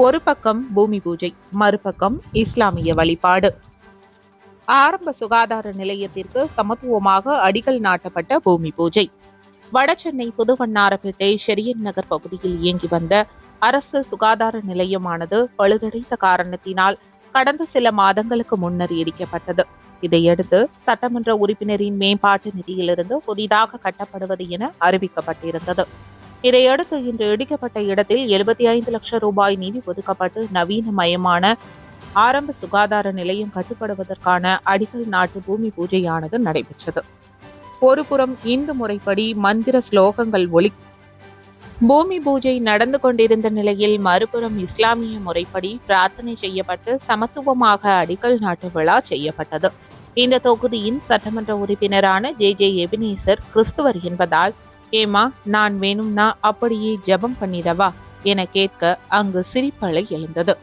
ஒரு பக்கம் பூமி பூஜை, மறுபக்கம் இஸ்லாமிய வழிபாடு. ஆரம்ப சுகாதார நிலையத்திற்கு சமத்துவமாக அடிக்கல் நாட்டப்பட்ட பூமி பூஜை. வடசென்னை புதுவண்ணாரப்பேட்டை ஷெரியன் நகர் பகுதியில் இயங்கி வந்த அரசு சுகாதார நிலையமானது பழுதடைந்த காரணத்தினால் கடந்த சில மாதங்களுக்கு முன்னர் இடிக்கப்பட்டது. இதையடுத்து சட்டமன்ற உறுப்பினரின் மேம்பாட்டு நிதியிலிருந்து புதிதாக கட்டப்படுவது என அறிவிக்கப்பட்டிருந்தது. இதையடுத்து இன்று இடிக்கப்பட்ட இடத்தில் 75 லட்சம் ரூபாய் நிதி ஒதுக்கப்பட்டு நவீனமயமான ஆரம்ப சுகாதார நிலையம் கட்டுப்படுவதற்கான அடிக்கல் நாட்டு பூமி பூஜையானது நடைபெற்றது. ஒருபுறம் இந்து முறைப்படி மந்திர ஸ்லோகங்கள் பூமி பூஜை நடந்து கொண்டிருந்த நிலையில், மறுபுறம் இஸ்லாமிய முறைப்படி பிரார்த்தனை செய்யப்பட்டு சமத்துவமாக அடிக்கல் நாட்டு விழா செய்யப்பட்டது. இந்த தொகுதியின் சட்டமன்ற உறுப்பினரான ஜே எபினேசர் கிறிஸ்துவர் என்பதால், ஏமா நான் வேணும்னா அப்படியே ஜெபம் பண்ணிடவா என கேட்க அங்கு சிரிப்பலை எழுந்தது.